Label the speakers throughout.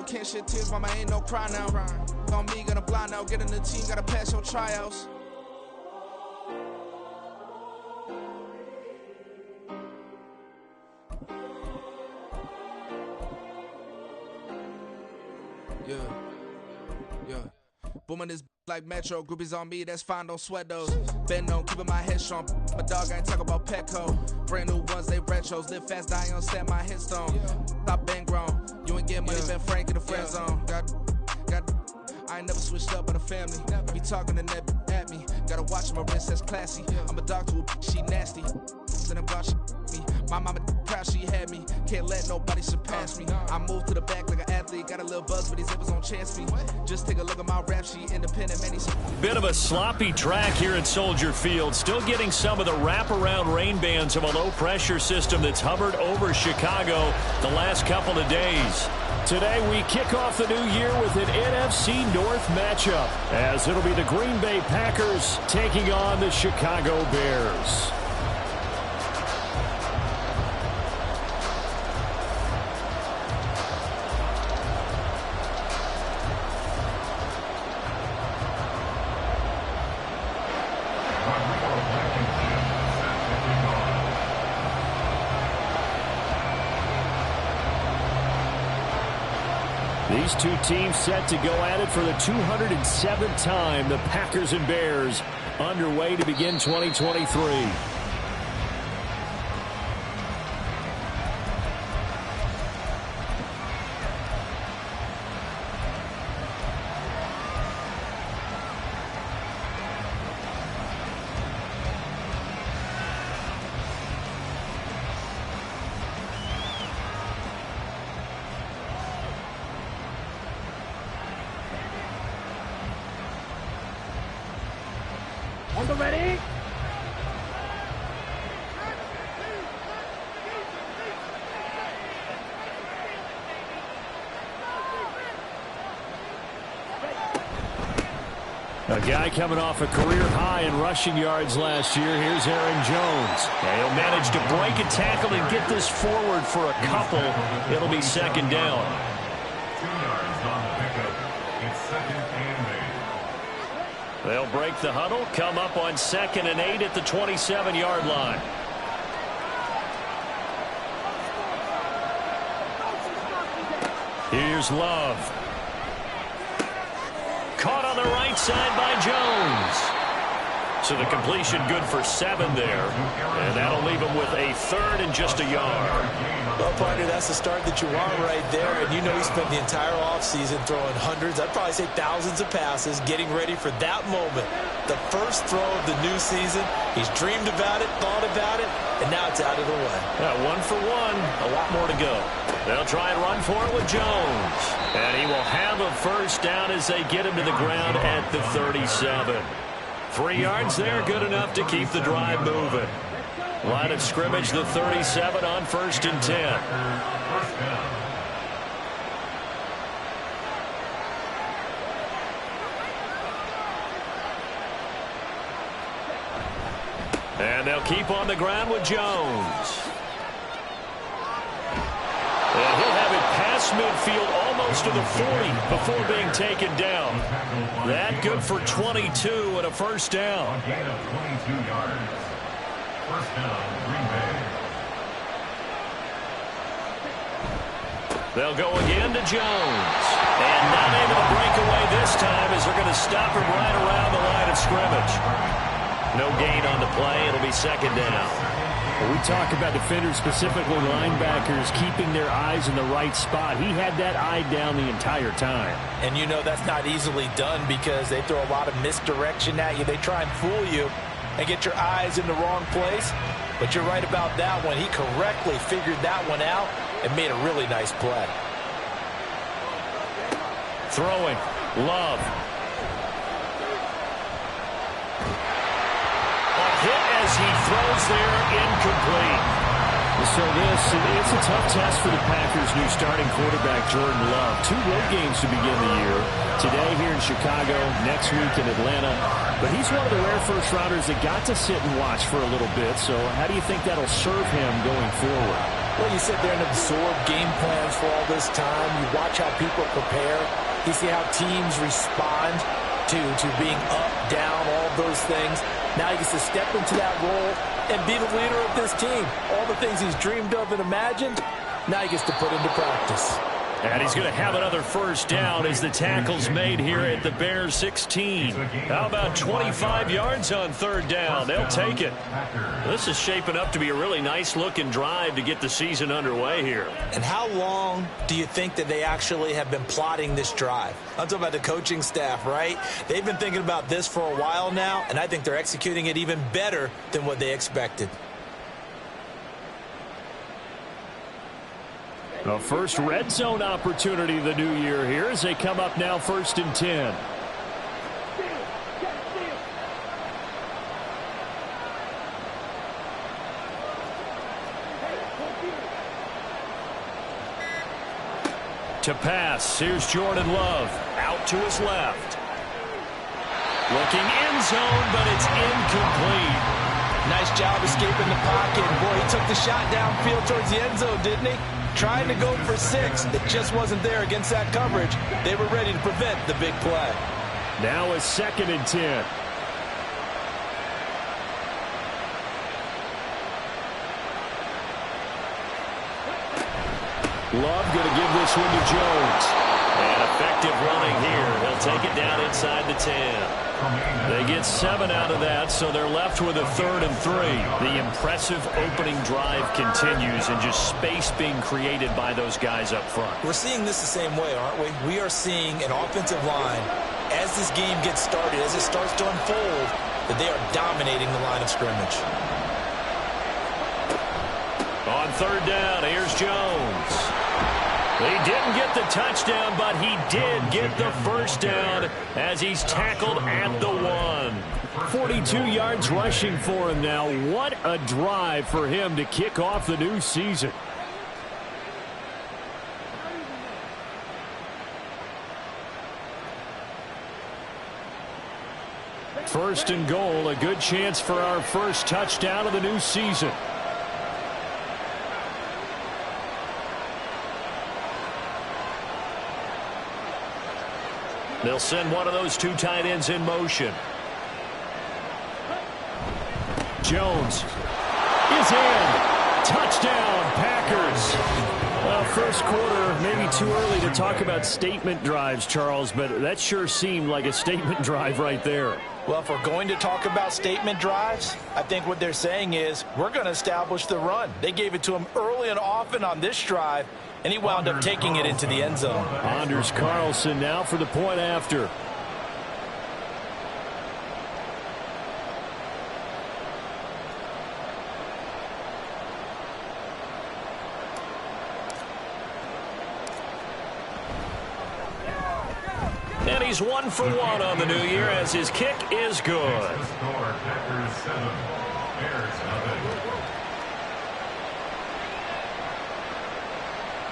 Speaker 1: can't shed tears, mama ain't no cry now. On me, gonna blind out, get in the team, gotta pass your tryouts. Yeah. Booming this like Metro, groupies on me, that's fine, don't sweat those. Been on, keeping my head strong. My dog ain't talk about Petco. Brand new ones, they retros. Live fast, die on set, my headstone. Stop been grown. You ain't get money, been frank in the friend zone. I ain't never switched up on the family. Be talking to that at me. Gotta watch my wrist, that's classy. I'm a dog to a she nasty. Then I'm about she me. My mama proud she had me. Can't let nobody surpass me. I moved to the back like an athlete. Got a little buzz, but these zippers on chance me. Just take a look at my rap sheet. Independent, man.
Speaker 2: Bit of a sloppy track here at Soldier Field. Still getting some of the wraparound rain bands of a low-pressure system that's hovered over Chicago the last couple of days. Today, we kick off the new year with an NFC North matchup, as it'll be the Green Bay Packers taking on the Chicago Bears. These two teams set to go at it for the 207th time. The Packers and Bears underway to begin 2023.
Speaker 3: On the ready?
Speaker 2: A guy coming off a career high in rushing yards last year. Here's Aaron Jones. And he'll manage to break a tackle and get this forward for a couple. It'll be second down.
Speaker 4: 2 yards on the pickup. It's 2nd and 8.
Speaker 2: They'll break the huddle, come up on 2nd and 8 at the 27-yard line. Here's Love. Caught on the right side by Jones. So the completion good for 7 there. And that'll leave him with a 3rd and just a yard.
Speaker 5: Well, partner, that's the start that you want right there. And you know he spent the entire offseason throwing hundreds, I'd probably say thousands of passes, getting ready for that moment. The first throw of the new season. He's dreamed about it, thought about it, and now it's out of the way.
Speaker 2: Yeah, 1 for 1. A lot more to go. They'll try and run for it with Jones. And he will have a first down as they get him to the ground at the 37. 3 yards there, good enough to keep the drive moving. Line of scrimmage, the 37 on 1st and 10. And they'll keep on the ground with Jones. And he'll have it past midfield almost to the 40 before being taken down. That good for 22 and a first down.
Speaker 4: A gain of 22 yards. First down, Green Bay.
Speaker 2: They'll go again to Jones. And not able to break away this time as they're going to stop him right around the line of scrimmage. No gain on the play. It'll be second down.
Speaker 3: When we talk about defenders, specifically linebackers, keeping their eyes in the right spot. He had that eye down the entire time.
Speaker 5: And you know that's not easily done because they throw a lot of misdirection at you. They try and fool you and get your eyes in the wrong place. But you're right about that one. He correctly figured that one out and made a really nice play.
Speaker 2: Throwing. Love. A hit as he throws there, incomplete.
Speaker 3: So it's a tough test for the Packers' new starting quarterback, Jordan Love. 2 road games to begin the year. Today here in Chicago, next week in Atlanta. But he's one of the rare first-rounders that got to sit and watch for a little bit. So how do you think that'll serve him going forward?
Speaker 5: Well, you sit there and absorb game plans for all this time. You watch how people prepare. You see how teams respond to being up, down, all those things. Now he gets to step into that role and be the leader of this team. All the things he's dreamed of and imagined, now he gets to put into practice.
Speaker 2: And he's going to have another first down as the tackle's made here at the Bears 16. How about 25 yards on 3rd down? They'll take it. This is shaping up to be a really nice-looking drive to get the season underway here.
Speaker 5: And how long do you think that they actually have been plotting this drive? I'm talking about the coaching staff, right? They've been thinking about this for a while now, and I think they're executing it even better than what they expected.
Speaker 3: The first red zone opportunity of the new year here as they come up now 1st and 10. To pass, here's Jordan Love. Out to his left. Looking end zone, but it's incomplete.
Speaker 5: Nice job escaping the pocket. Boy, he took the shot downfield towards the end zone, didn't he? Trying to go for 6. It just wasn't there against that coverage. They were ready to prevent the big play.
Speaker 3: Now a 2nd and 10. Love going to give this one to Jones.
Speaker 2: And effective running here. They'll take it down inside the 10. They get 7 out of that, so they're left with a 3rd and 3.
Speaker 3: The impressive opening drive continues and just space being created by those guys up front.
Speaker 5: We're seeing this the same way, aren't we? We are seeing an offensive line, as this game gets started, as it starts to unfold, that they are dominating the line of scrimmage.
Speaker 2: On 3rd down, here's Jones. He didn't get the touchdown, but he did get the first down as he's tackled at the 1.
Speaker 3: 42 yards rushing for him now. What a drive for him to kick off the new season. First and goal, a good chance for our first touchdown of the new season.
Speaker 2: They'll send one of those 2 tight ends in motion.
Speaker 3: Jones is in. Touchdown, Packers. Well, first quarter, maybe too early to talk about statement drives, Charles, but that sure seemed like a statement drive right there.
Speaker 5: Well, if we're going to talk about statement drives, I think what they're saying is we're going to establish the run. They gave it to him early and often on this drive, and he wound up taking it into the end zone.
Speaker 3: Anders Carlson now for the point after.
Speaker 2: And he's 1 for 1 on the new year as his kick is good.
Speaker 4: Score, Packers 7, Bears 0.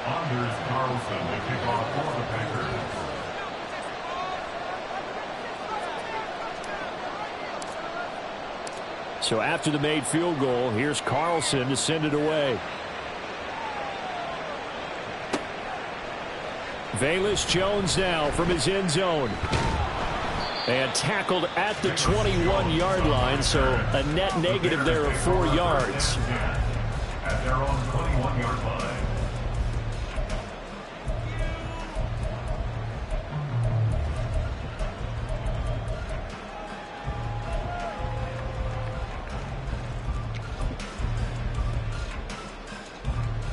Speaker 4: Anders Carlson to kick off for the Packers.
Speaker 3: So after the made field goal, here's Carlson to send it away. Velus Jones now from his end zone. And tackled at the 21-yard line, so a net negative there of 4 yards.
Speaker 4: At their own 21-yard line.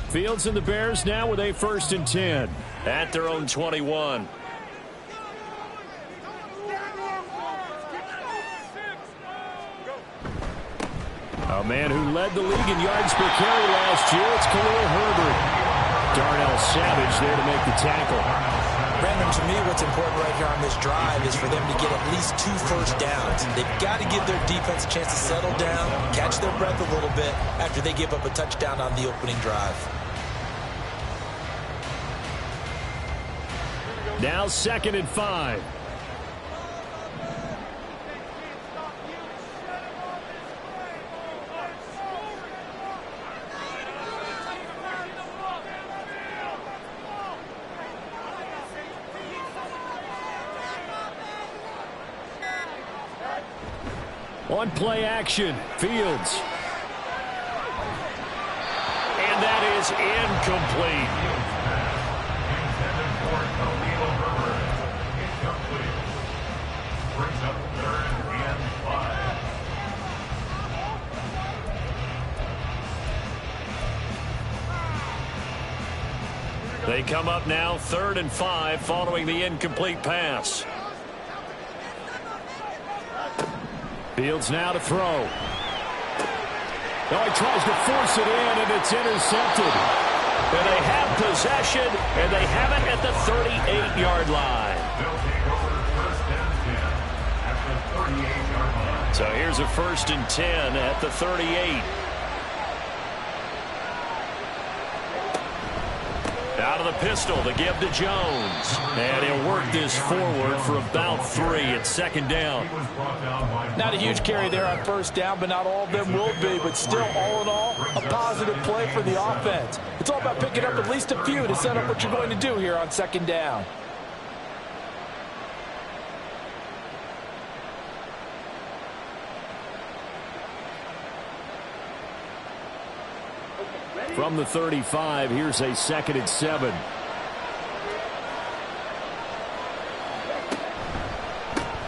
Speaker 3: Fields and the Bears now with a 1st and 10.
Speaker 2: At their own 21.
Speaker 3: A man who led the league in yards per carry last year, it's Khalil Herbert. Darnell Savage there to make the tackle.
Speaker 5: Brandon, to me, what's important right here on this drive is for them to get at least 2 first downs. They've got to give their defense a chance to settle down, catch their breath a little bit after they give up a touchdown on the opening drive.
Speaker 3: Now 2nd and 5. On play action, Fields. And that is incomplete.
Speaker 4: Brings up 3rd and 5.
Speaker 2: They come up now 3rd and 5 following the incomplete pass.
Speaker 3: Fields now to throw. Oh, he tries to force it in, and it's intercepted.
Speaker 2: And they have possession, and they have it at the 38-yard line.
Speaker 4: They'll take over 1st and 10 at the 38-yard line.
Speaker 2: So here's a 1st and 10 at the 38. Out of the pistol, the give to Jones. And he'll work this forward for about 3 at 2nd down.
Speaker 5: Not a huge carry there on 1st down, but not all of them will be. But still, all in all, a positive play for the offense. It's all about picking up at least a few to set up what you're going to do here on 2nd down.
Speaker 3: From the 35, here's a 2nd and 7.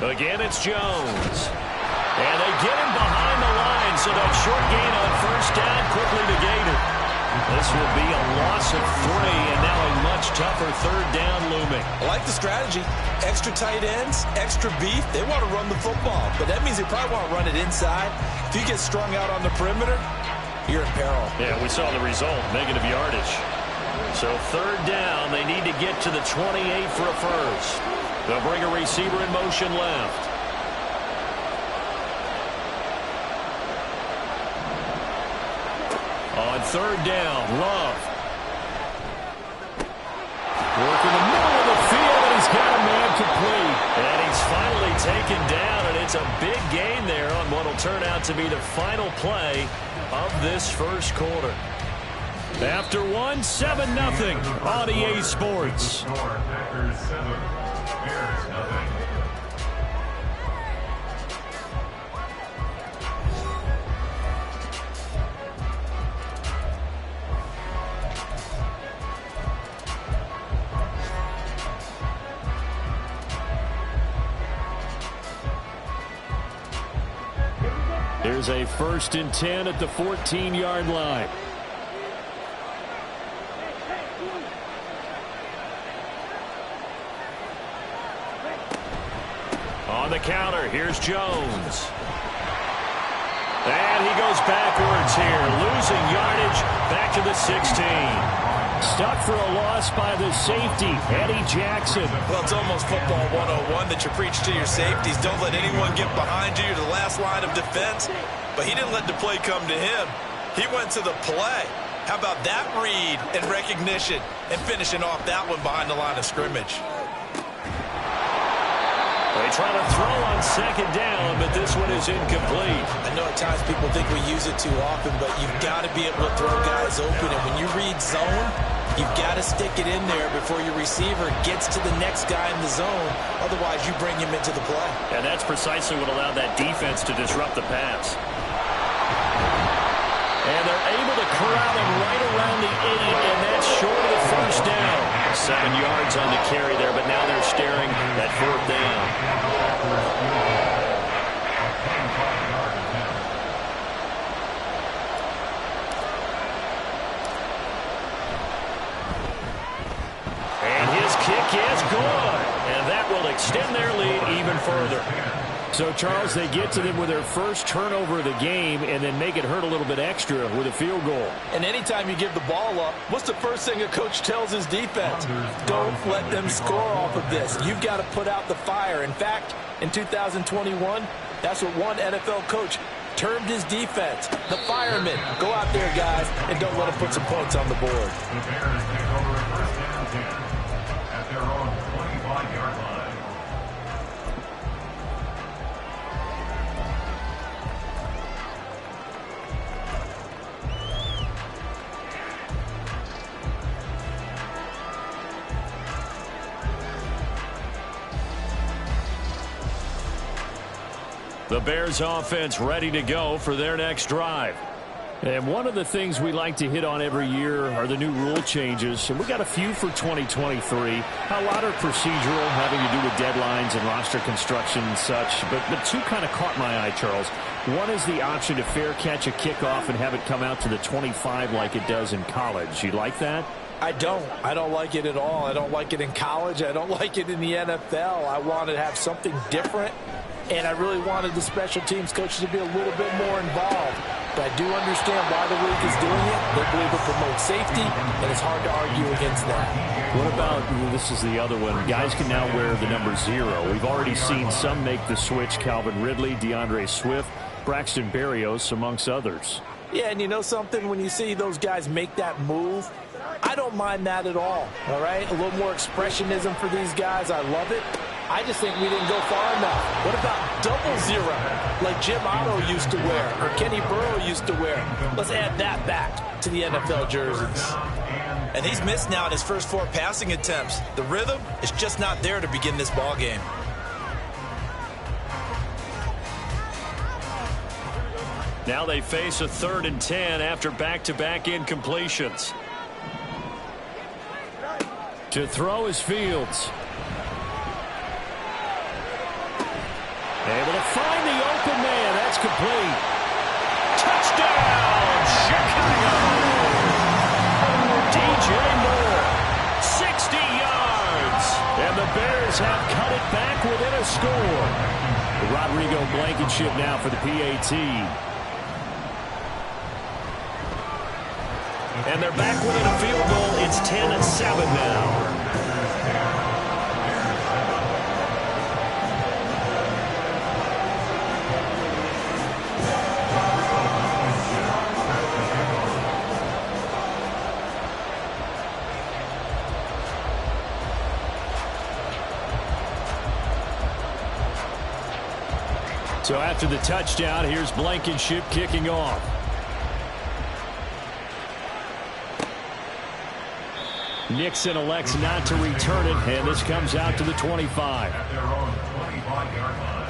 Speaker 2: Again, it's Jones. And they get him behind the line, so that short gain on 1st down quickly negated. This will be a loss of 3, and now a much tougher 3rd down looming.
Speaker 5: I like the strategy. Extra tight ends, extra beef. They want to run the football, but that means they probably want to run it inside. If you get strung out on the perimeter, you're in peril.
Speaker 2: Yeah, we saw the result, negative yardage. So 3rd down, they need to get to the 28 for a first. They'll bring a receiver in motion left. On 3rd down, Love.
Speaker 3: Working the middle of the field, and he's got a man complete.
Speaker 2: And he's finally taken down, and it's a big gain there on what will turn out to be the final play of this 1st quarter. After 1, 7-0 on EA Sports.
Speaker 4: Packers 7, Bears 0.
Speaker 3: Here's a 1st and 10 at the 14-yard line.
Speaker 2: On the counter, here's Jones. And he goes backwards here, losing yardage back to the 16.
Speaker 3: Stuck for a loss by the safety, Eddie Jackson.
Speaker 5: Well, it's almost football 101 that you preach to your safeties. Don't let anyone get behind you to the last line of defense. But he didn't let the play come to him. He went to the play. How about that read and recognition and finishing off that one behind the line of scrimmage?
Speaker 2: They try to throw on 2nd down, but this one is incomplete.
Speaker 5: I know at times people think we use it too often, but you've got to be able to throw guys open. And when you read zone, you've got to stick it in there before your receiver gets to the next guy in the zone. Otherwise, you bring him into the play.
Speaker 2: And that's precisely what allowed that defense to disrupt the pass. And they're able to corral him right around the 8, and that's short of the 1st down. 7 yards on the carry there, but now they're staring at 4th down. And his kick is good, and that will extend their lead even further.
Speaker 3: So, Charles, they get to them with their first turnover of the game and then make it hurt a little bit extra with a field goal.
Speaker 5: And anytime you give the ball up, what's the first thing a coach tells his defense? Don't let them score off of this. You've got to put out the fire. In fact, in 2021, that's what one NFL coach termed his defense. The firemen. Go out there, guys, and don't let them put some points on the board.
Speaker 4: The Bears take over first and 10 at their own 25-yard line.
Speaker 2: The Bears offense ready to go for their next drive.
Speaker 3: And one of the things we like to hit on every year are the new rule changes. And we got a few for 2023. A lot are procedural, having to do with deadlines and roster construction and such. But two kind of caught my eye, Charles. One is the option to fair catch a kickoff and have it come out to the 25 like it does in college. You like that?
Speaker 5: I don't like it at all. I don't like it in college. I don't like it in the NFL. I want to have something different. And I really wanted the special teams coaches to be a little bit more involved. But I do understand why the league is doing it. They believe it promotes safety, and it's hard to argue against that.
Speaker 3: What about, this is the other one, guys can now wear the number 0. We've already seen some make the switch, Calvin Ridley, DeAndre Swift, Braxton Berrios, amongst others.
Speaker 5: Yeah, and you know something? When you see those guys make that move, I don't mind that at all right? A little more expressionism for these guys. I love it. I just think we didn't go far enough. What about double 0, like Jim Otto used to wear or Kenny Burrow used to wear? Let's add that back to the NFL jerseys.
Speaker 6: And he's missed now in his first 4 passing attempts. The rhythm is just not there to begin this ball game.
Speaker 2: Now they face a 3rd and 10 after back-to-back incompletions.
Speaker 3: To throw is Fields. Able to find the open man. That's complete.
Speaker 2: Touchdown, Chicago! DJ Moore, 60 yards.
Speaker 3: And the Bears have cut it back within a score. Rodrigo Blankenship now for the PAT.
Speaker 2: And they're back within a field goal. It's 10-7 now.
Speaker 3: So after the touchdown, here's Blankenship kicking off. Nixon elects not to return it, and this comes out to the 25.
Speaker 4: At their own 25-yard line.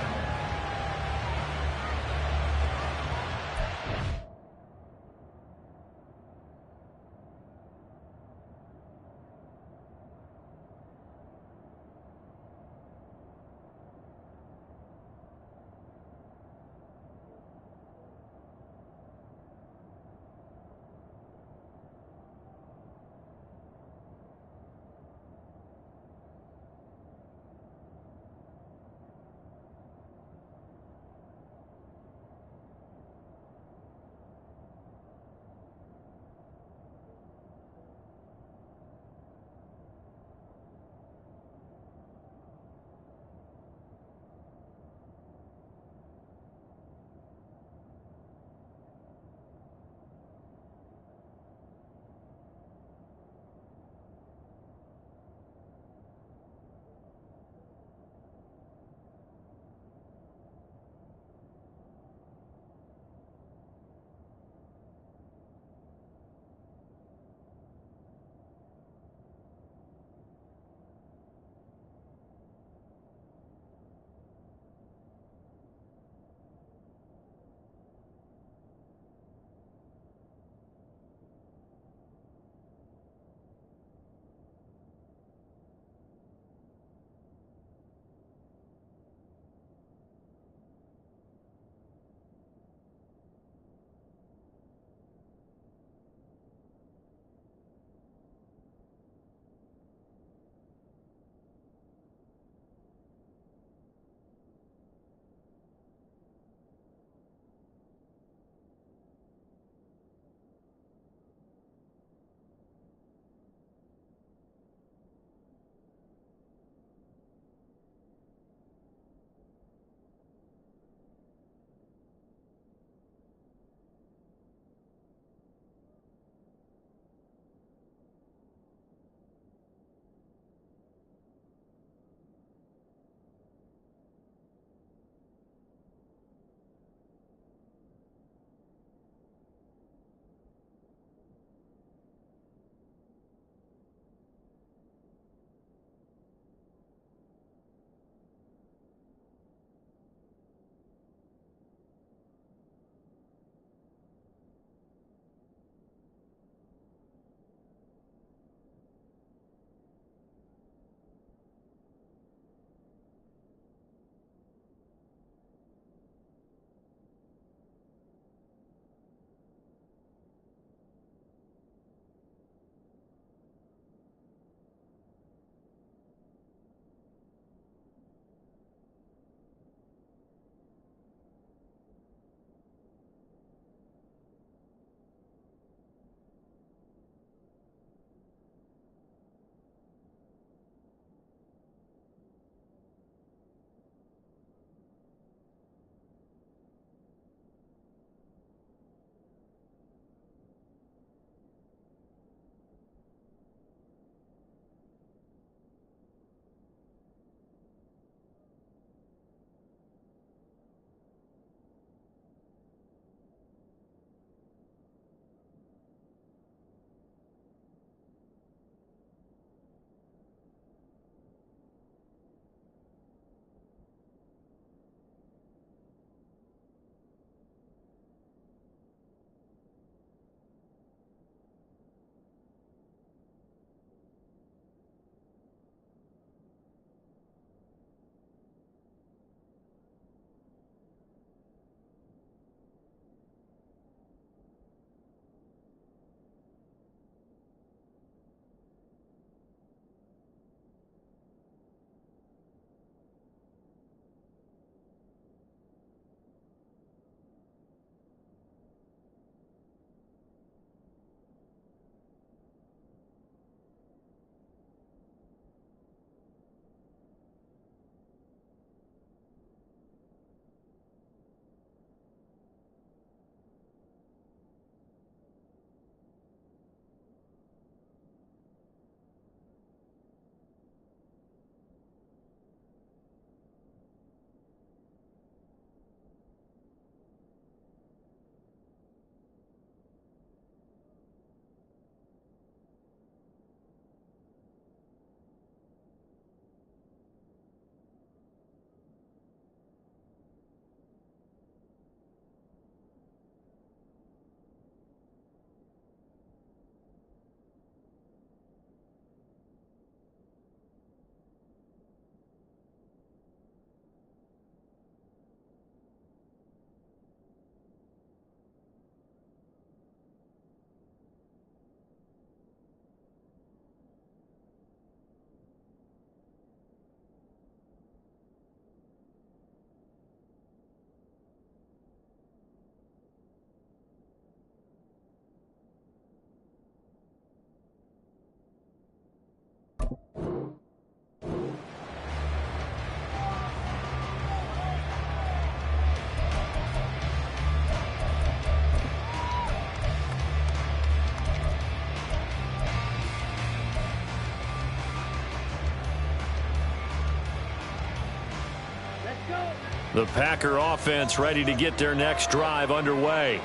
Speaker 2: The Packer offense ready to get their next drive underway.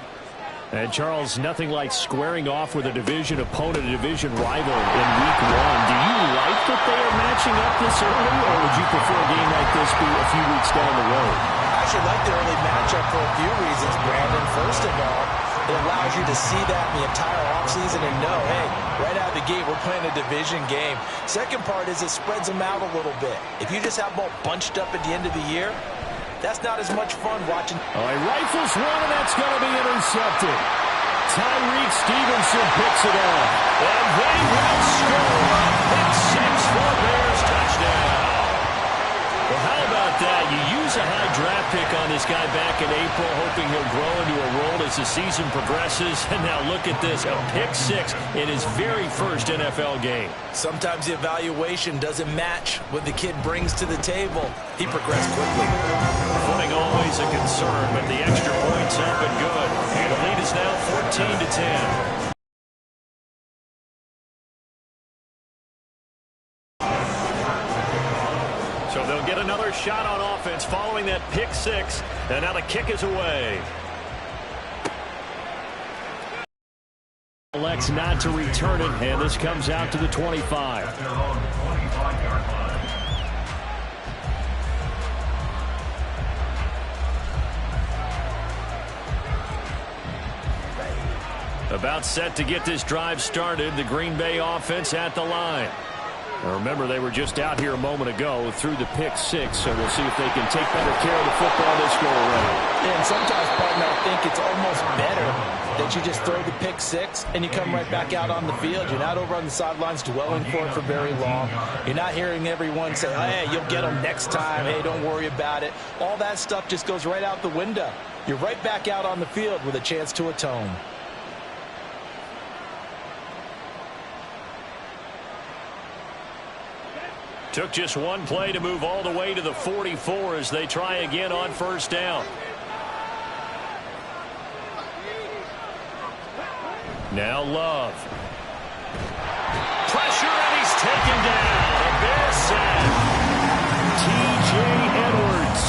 Speaker 2: And, Charles, nothing like squaring off with a division opponent, a division rival in Week 1. Do you like that they are matching up this early, or would you prefer a game like this be a few weeks down the road?
Speaker 5: I actually like the early matchup for a few reasons, Brandon. First of all, it allows you to see that in the entire offseason and know, hey, right out of the gate, we're playing a division game. Second part is it spreads them out a little bit. If you just have them all bunched up at the end of the year, that's not as much fun watching.
Speaker 2: Oh, he rifles one, and that's going to be intercepted. Tyreek Stevenson picks it off. And they will score. Pick 6 for Bears touchdown. Well, how about that? You use a high draft pick on this guy back in April, hoping he'll grow into a role as the season progresses. And now look at this, a pick 6 in his very first NFL game.
Speaker 5: Sometimes the evaluation doesn't match what the kid brings to the table. He progressed quickly.
Speaker 2: Footing always a concern, but the extra point's up and good. And the lead is now 14-10. So they'll get another shot on offense following that pick 6. And now the kick is away. Elects not to return it, and this comes out to the 25.
Speaker 4: At their own 25-yard line.
Speaker 2: About set to get this drive started, the Green Bay offense at the line. Now remember, they were just out here a moment ago through the pick 6, so we'll see if they can take better care of the football this go around.
Speaker 5: And sometimes, partner, I think it's almost better that you just throw the pick 6 and you come right back out on the field. You're not over on the sidelines dwelling for it for very long. You're not hearing everyone say, hey, you'll get them next time. Hey, don't worry about it. All that stuff just goes right out the window. You're right back out on the field with a chance to atone.
Speaker 2: Took just one play to move all the way to the 44 as they try again on first down. Now Love. Pressure, and he's taken down. The Bears sack. T.J. Edwards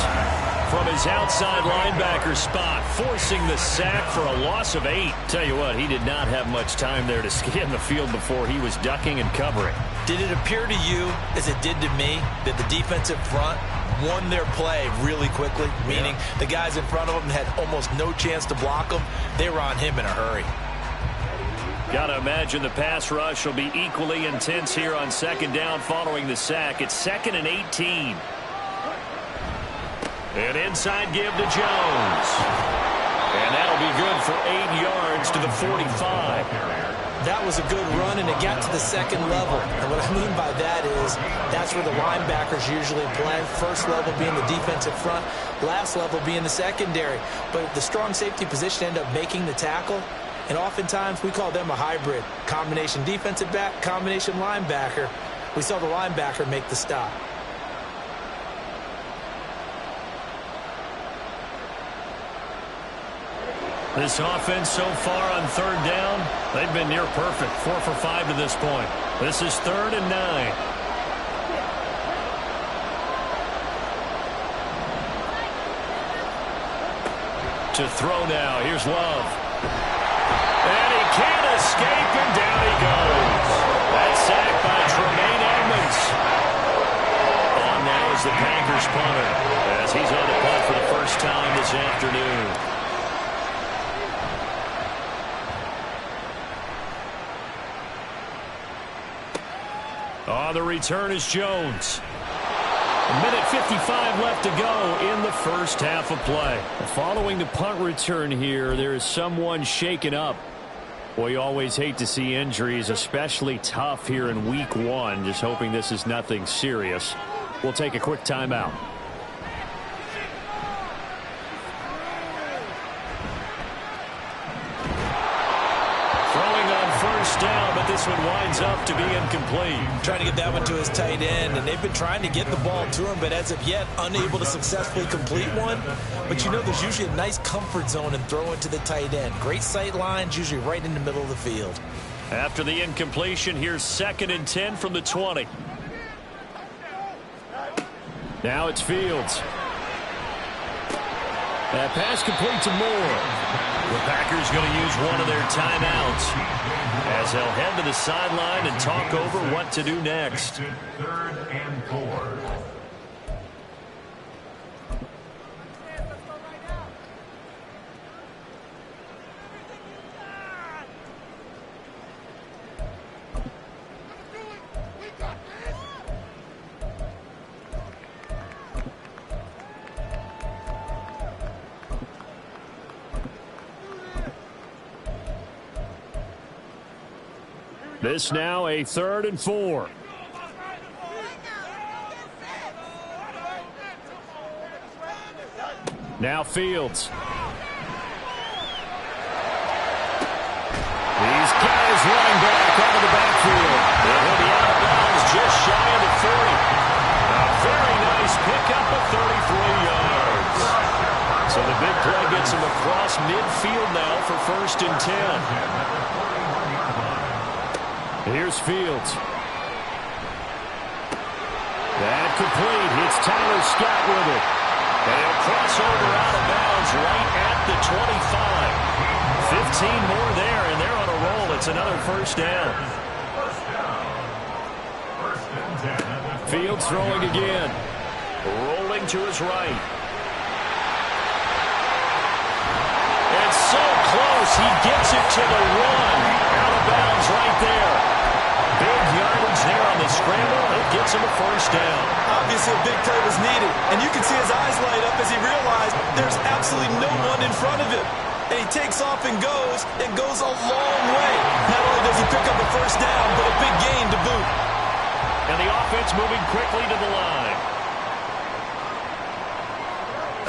Speaker 2: from his outside linebacker spot, forcing the sack for a loss of 8. Tell you what, he did not have much time there to scan the field before he was ducking and covering.
Speaker 5: Did it appear to you, as it did to me, that the defensive front won their play really quickly? Meaning the guys in front of them had almost no chance to block them. They were on him in a hurry.
Speaker 2: Got to imagine the pass rush will be equally intense here on second down following the sack. It's 2nd and 18. An inside give to Jones. And that'll be good for 8 yards to the 45.
Speaker 5: That was a good run, and it got to the second level. And what I mean by that is that's where the linebackers usually play. First level being the defensive front, last level being the secondary. But the strong safety position ended up making the tackle, and oftentimes we call them a hybrid. Combination defensive back, combination linebacker. We saw the linebacker make the stop.
Speaker 2: This offense so far on third down, they've been near perfect. 4 for 5 to this point. This is 3rd and 9. To throw now. Here's Love. And he can't escape, and down he goes. That's sacked by Tremaine Edmonds. On now is the Packers punter, as he's on the punt for the first time this afternoon. On the return is Jones. 1:55 left to go in the first half of play. Following the punt return here, there is someone shaken up. Well, you always hate to see injuries, especially tough here in week 1. Just hoping this is nothing serious. We'll take a quick timeout. Down, but this one winds up to be incomplete.
Speaker 5: Trying to get that one to his tight end, and they've been trying to get the ball to him, but as of yet, unable to successfully complete one. But you know, there's usually a nice comfort zone in throwing to the tight end. Great sight lines, usually right in the middle of the field.
Speaker 2: After the incompletion, here's 2nd and 10 from the 20. Now it's Fields.
Speaker 3: That pass complete to Moore.
Speaker 2: The Packers going to use one of their timeouts as they'll head to the sideline and talk over what to do next.
Speaker 4: 3rd and 4.
Speaker 3: This now a 3rd and 4. Now Fields. He's got his running back out of the backfield.
Speaker 2: He'll be out of bounds just shy of the 40. A very nice pickup of 33 yards. So the big play gets him across midfield now for 1st and 10.
Speaker 3: Here's Fields. That complete. Hits Tyler Scott with it.
Speaker 2: And he'll cross over out of bounds right at the 25. 15 more there, and they're on a roll. It's another 1st down.
Speaker 3: Fields throwing again.
Speaker 2: Rolling to his right. And so close. He gets it to the 1. Out of bounds right there. Big yardage there on the scramble. It gets him a 1st down.
Speaker 5: Obviously, a big play was needed, and you can see his eyes light up as he realized there's absolutely no one in front of him. And he takes off and goes a long way. Not only does he pick up a 1st down, but a big gain to boot.
Speaker 2: And the offense moving quickly to the line.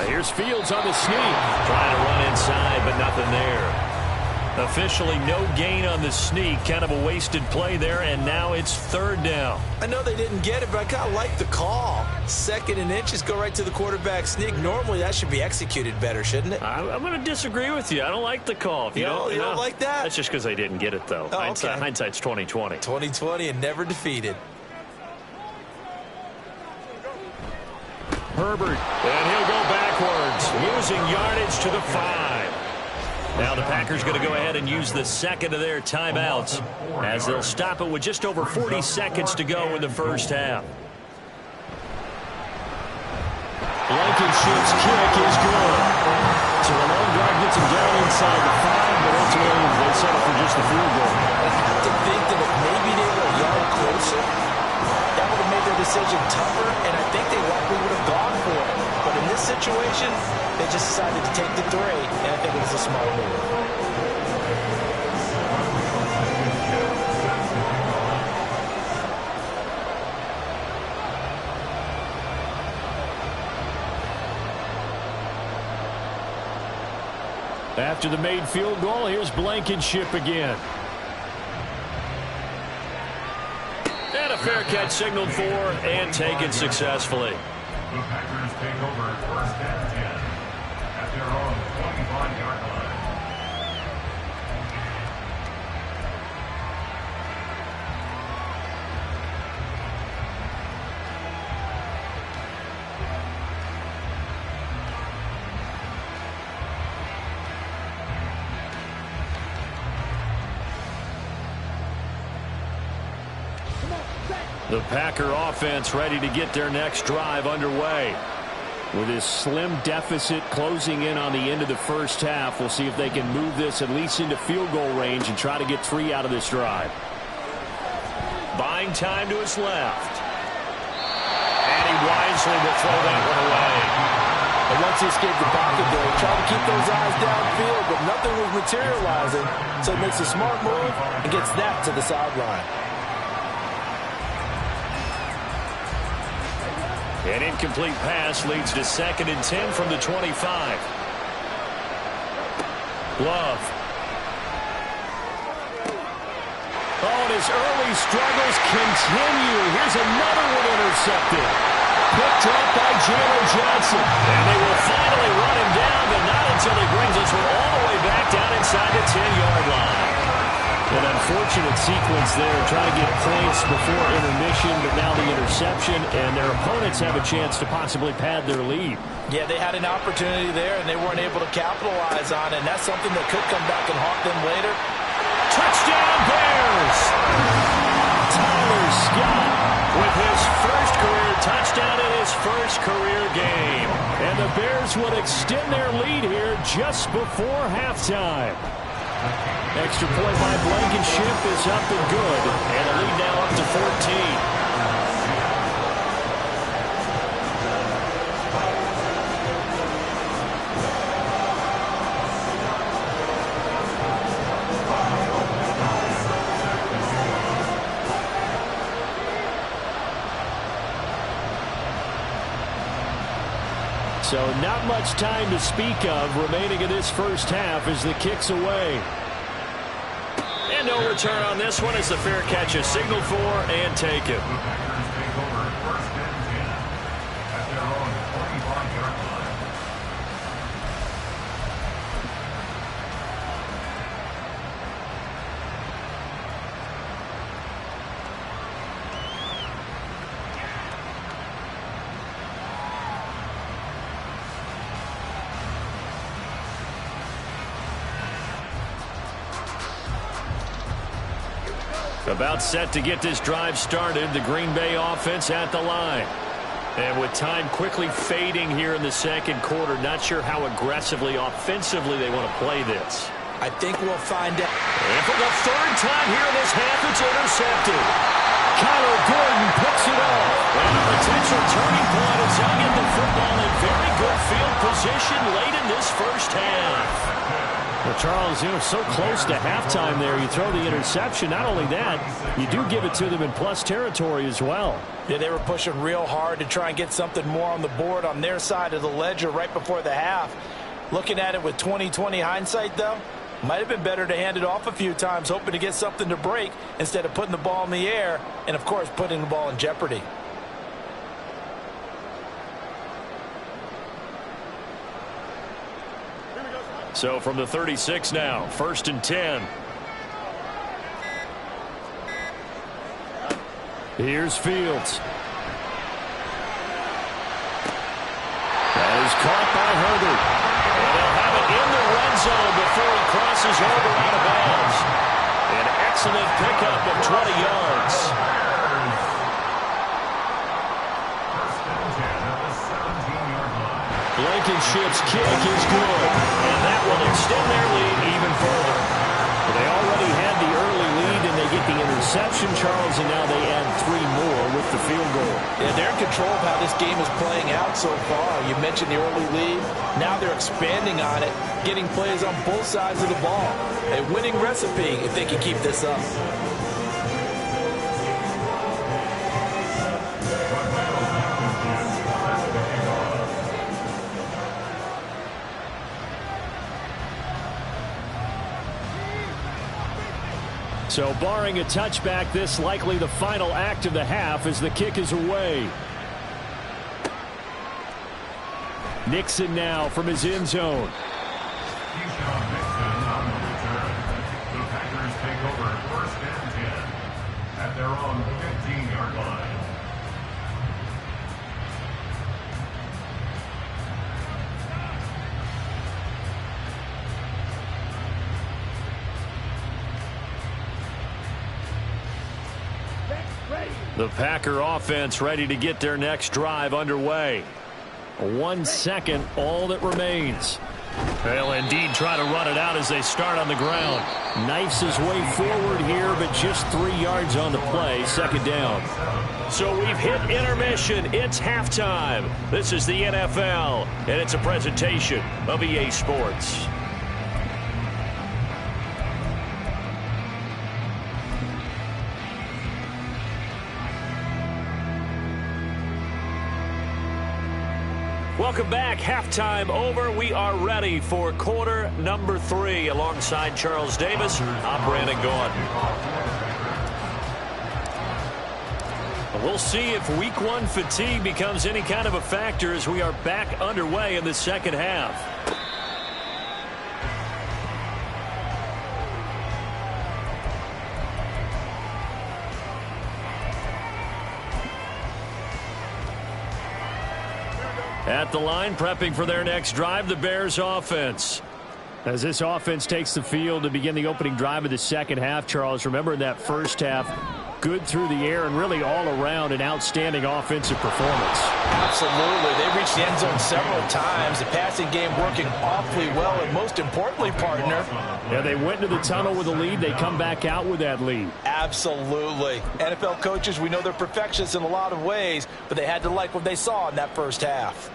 Speaker 3: Here's Fields on the sneak.
Speaker 2: Trying to run inside, but nothing there. Officially no gain on the sneak. Kind of a wasted play there, and now it's 3rd down.
Speaker 5: I know they didn't get it, but I kind of like the call. 2nd and inches, go right to the quarterback sneak. Normally, that should be executed better, shouldn't it?
Speaker 2: I'm going to disagree with you. I don't like the call.
Speaker 5: You don't like that?
Speaker 2: That's just because they didn't get it, though.
Speaker 5: Oh, okay.
Speaker 2: Hindsight's 20/20.
Speaker 5: 20/20 and never defeated.
Speaker 3: Herbert.
Speaker 2: And he'll go backwards, losing yardage to the 5. Now the Packers going to go ahead and use the 2nd of their timeouts as they'll stop it with just over 40 seconds to go in the 1st half.
Speaker 3: Blankenship's kick is good. So the long drive gets him down inside the 5, but ultimately they settle for just the field goal.
Speaker 5: I have to think that if maybe they were a yard closer, that would have made their decision tougher, and I think they likely would have gone for it. But in this situation, they just decided to take the 3, and I think it was a smart move.
Speaker 3: After the made field goal, here's Blankenship again.
Speaker 2: And a fair catch signaled for and taken successfully.
Speaker 4: The Packers take over 1st and 10 at their own 25-yard line.
Speaker 3: The Packer offense ready to get their next drive underway. With this slim deficit closing in on the end of the 1st half, we'll see if they can move this at least into field goal range and try to get 3 out of this drive.
Speaker 2: Buying time to his left. And he wisely will throw that one away.
Speaker 5: And once he escaped the pocket there, he tried to keep those eyes downfield, but nothing was materializing. So he makes a smart move and gets that to the sideline.
Speaker 2: An incomplete pass leads to 2nd and 10 from the 25. Love.
Speaker 3: Oh, and his early struggles continue. Here's another one intercepted. Picked up by Jalen Johnson.
Speaker 2: And they will finally run him down, but not until he brings this one all the way back down inside the 10-yard line.
Speaker 3: An unfortunate sequence there, trying to get points before intermission, but now the interception, and their opponents have a chance to possibly pad their lead.
Speaker 5: Yeah, they had an opportunity there, and they weren't able to capitalize on it, and that's something that could come back and haunt them later.
Speaker 3: Touchdown, Bears! Tyler Scott with his first career touchdown in his first career game. And the Bears would extend their lead here just before halftime. Extra point by Blankenship is up and good. And the lead now up to 14. So not much time to speak of remaining in this first half as the kick's away. And no return on this one as the fair catch is signaled for and taken.
Speaker 4: Packers take over first and 10 at their own 45-yard line.
Speaker 3: About set to get this drive started, the Green Bay offense at the line. And with time quickly fading here in the second quarter, not sure how aggressively, offensively they want to play this.
Speaker 5: I think we'll find out.
Speaker 3: And for the third time here in this half, it's intercepted. Kyler Gordon picks it off. And a potential turning point as he'll get the football in very good field position late in this first half. Well, Charles, so close to halftime there. You throw the interception. Not only that, you do give it to them in plus territory as well.
Speaker 5: Yeah, they were pushing real hard to try and get something more on the board on their side of the ledger right before the half. Looking at it with 20/20 hindsight, though, might have been better to hand it off a few times, hoping to get something to break instead of putting the ball in the air and, of course, putting the ball in jeopardy.
Speaker 3: So from the 36 now, 1st and 10. Here's Fields. That is caught by Herbert. And they'll have it in the red zone before he crosses over out of bounds. An excellent pickup of 20 yards. Blankenship's kick is good, and that will extend their lead even further. They already had the early lead, and they get the interception, Charles, and now they add 3 more with the field goal.
Speaker 5: Yeah, they're in control of how this game is playing out so far. You mentioned the early lead. Now they're expanding on it, getting plays on both sides of the ball. A winning recipe if they can keep this up.
Speaker 3: So barring a touchback, this likely the final act of the half as the kick is away. Nixon now from his end zone.
Speaker 4: Keyshawn Nixon on the return. The Packers take over first and 10 at their own 15-yard line.
Speaker 3: The Packer offense ready to get their next drive underway. 1 second, all that remains. They'll indeed try to run it out as they start on the ground. Knifes his way forward here, but just 3 yards on the play, second down. So we've hit intermission. It's halftime. This is the NFL, and it's a presentation of EA Sports. Welcome back. Halftime over. We are ready for quarter number 3 alongside Charles Davis. I'm Brandon Gaudin. We'll see if week 1 fatigue becomes any kind of a factor as we are back underway in the second half.
Speaker 2: At the line, prepping for their next drive, the Bears offense.
Speaker 3: As this offense takes the field to begin the opening drive of the second half, Charles, remember in that first half, good through the air and really all around an outstanding offensive performance.
Speaker 5: Absolutely. They reached the end zone several times. The passing game working awfully well, and most importantly, partner.
Speaker 3: Yeah, they went into the tunnel with a lead. They come back out with that lead.
Speaker 5: Absolutely. NFL coaches, we know they're perfectionists in a lot of ways, but they had to like what they saw in that first half.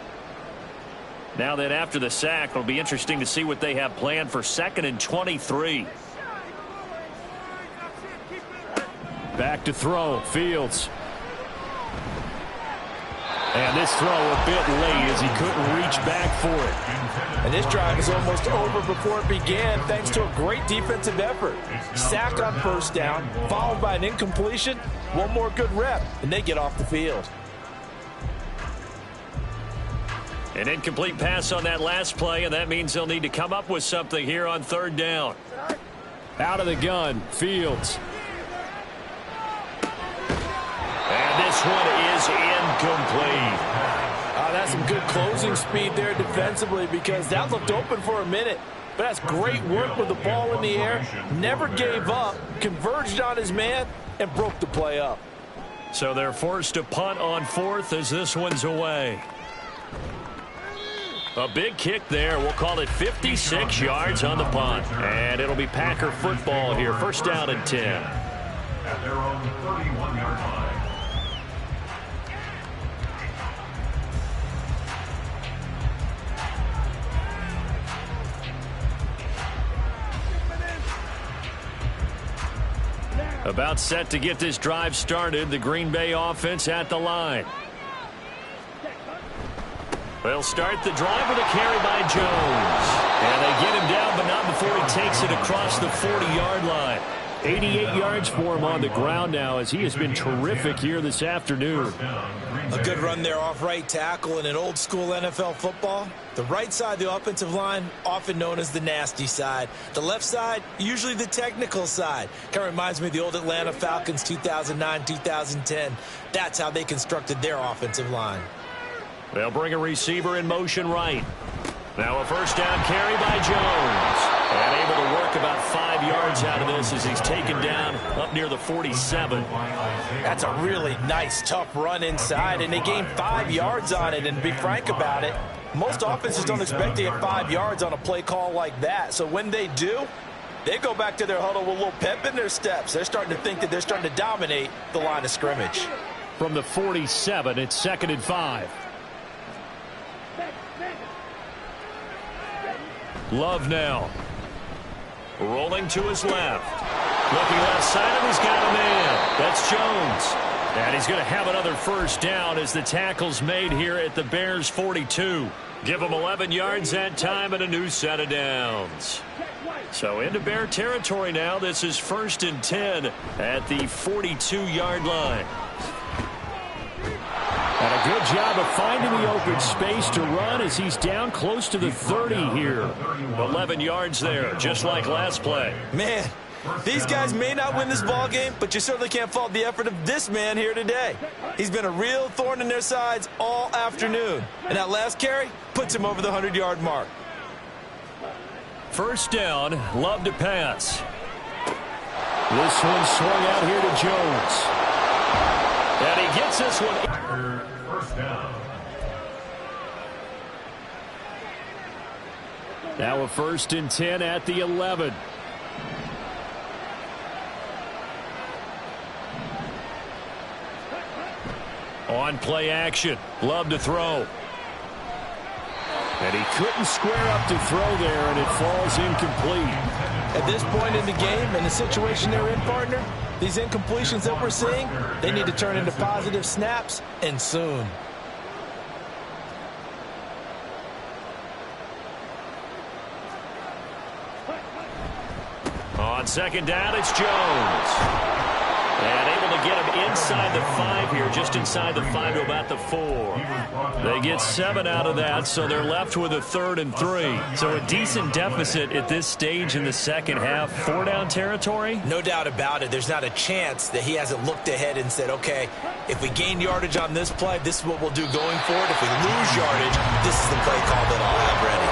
Speaker 2: Now that after the sack, it'll be interesting to see what they have planned for 2nd and 23.
Speaker 3: Back to throw, Fields. And this throw a bit late as he couldn't reach back for it.
Speaker 5: And this drive is almost over before it began thanks to a great defensive effort. Sack on first down, followed by an incompletion, one more good rep, and they get off the field.
Speaker 2: An incomplete pass on that last play, and that means they'll need to come up with something here on 3rd down.
Speaker 3: Out of the gun, Fields.
Speaker 2: And this one is incomplete.
Speaker 5: That's some good closing speed there defensively because that looked open for a minute. But that's great work with the ball in the air. Never gave up, converged on his man, and broke the play up.
Speaker 2: So they're forced to punt on 4th as this one's away. A big kick there. We'll call it 56 yards on the punt. And it'll be Packer football here. 1st down and 10.
Speaker 4: At their own 31-yard line.
Speaker 2: About set to get this drive started. The Green Bay offense at the line. They'll start the drive with a carry by Jones. And they get him down, but not before he takes it across the 40-yard line.
Speaker 3: 88 yards for him on the ground now as he has been terrific here this afternoon.
Speaker 5: A good run there off right tackle in an old school NFL football. The right side of the offensive line, often known as the nasty side. The left side, usually the technical side. Kind of reminds me of the old Atlanta Falcons 2009-2010. That's how they constructed their offensive line.
Speaker 2: They'll bring a receiver in motion right. Now a 1st down carry by Jones. And able to work about 5 yards out of this as he's taken down up near the 47.
Speaker 5: That's a really nice, tough run inside, and they gained 5 yards on it. And to be frank about it, most offenses don't expect to get 5 yards on a play call like that. So when they do, they go back to their huddle with a little pep in their steps. They're starting to think that they're starting to dominate the line of scrimmage.
Speaker 3: From the 47, it's 2nd and 5.
Speaker 2: Love now. Rolling to his left. Looking left side of, he's got a man. That's Jones. And he's going to have another 1st down as the tackle's made here at the Bears 42. Give him 11 yards that time and a new set of downs. So into Bear territory now. This is 1st and 10 at the 42-yard line.
Speaker 3: And a good job of finding the open space to run as he's down close to the 30 here.
Speaker 2: 11 yards there, just like last play.
Speaker 5: Man, these guys may not win this ball game, but you certainly can't fault the effort of this man here today. He's been a real thorn in their sides all afternoon. And that last carry puts him over the 100-yard mark.
Speaker 2: 1st down, Love to pass.
Speaker 3: This one swung out here to Jones.
Speaker 2: And he gets this one.
Speaker 4: 1st down.
Speaker 3: Now a 1st and 10 at the 11.
Speaker 2: On play action. Love to throw.
Speaker 3: And he couldn't square up to throw there, and it falls incomplete.
Speaker 5: At this point in the game and the situation they're in, partner, these incompletions that we're seeing, they need to turn into positive snaps, and soon.
Speaker 2: On 2nd down, it's Jones. And able to get him inside the 5 here, just inside the 5 to about the 4. They get 7 out of that, so they're left with a 3rd and 3. So a decent deficit at this stage in the second half. 4-down territory?
Speaker 5: No doubt about it. There's not a chance that he hasn't looked ahead and said, okay, if we gain yardage on this play, this is what we'll do going forward. If we lose yardage, this is the play call that I'll have ready.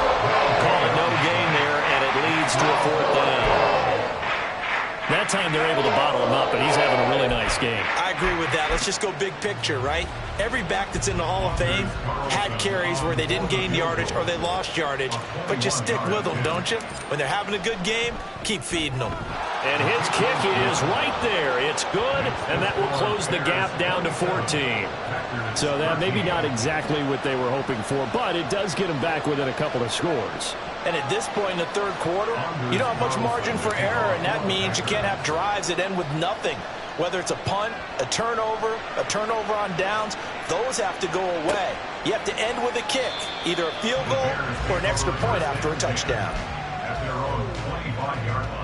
Speaker 2: Call it no gain there, and it leads to a 4th down. That time they're able to bottle him up, and he's having a really nice game.
Speaker 5: I agree with that. Let's just go big picture, right? Every back that's in the Hall of Fame had carries where they didn't gain yardage or they lost yardage, but you stick with them, don't you? When they're having a good game, keep feeding them.
Speaker 2: And his kick is right there. It's good, and that will close the gap down to 14.
Speaker 3: So that maybe not exactly what they were hoping for, but it does get them back within a couple of scores.
Speaker 5: And at this point in the third quarter, you don't have much margin for error, and that means you can't have drives that end with nothing. Whether it's a punt, a turnover on downs, those have to go away. You have to end with a kick, either a field goal or an extra point after a touchdown.
Speaker 4: At their own 25-yard line.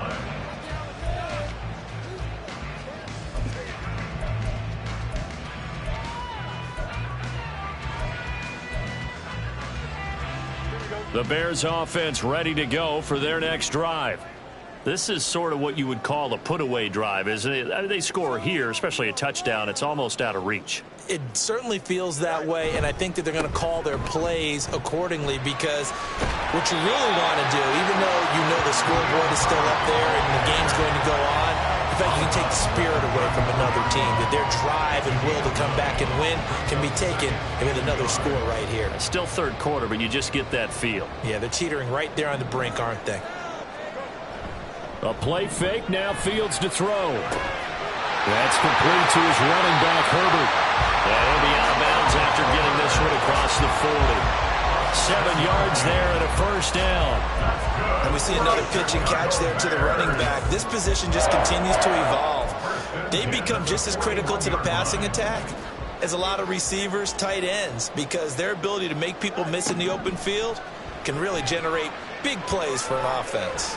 Speaker 2: The Bears offense ready to go for their next drive. This is sort of what you would call a put-away drive, isn't it? They score here, especially a touchdown. It's almost out of reach.
Speaker 5: It certainly feels that way, and I think that they're going to call their plays accordingly, because what you really want to do, even though you know the scoreboard is still up there and the game's going to go on, in fact, you can take the spirit away from another team, that their drive and will to come back and win can be taken with another score right here.
Speaker 2: Still third quarter, but you just get that feel.
Speaker 5: Yeah, they're teetering right there on the brink, aren't they?
Speaker 3: A play fake, now Fields to throw. That's complete to his running back, Herbert.
Speaker 2: And he'll be out of bounds after getting this one across the 40. 7 yards there and a first down.
Speaker 5: And we see another pitch and catch there to the running back. This position just continues to evolve. They become just as critical to the passing attack as a lot of receivers, tight ends, because their ability to make people miss in the open field can really generate big plays for an offense.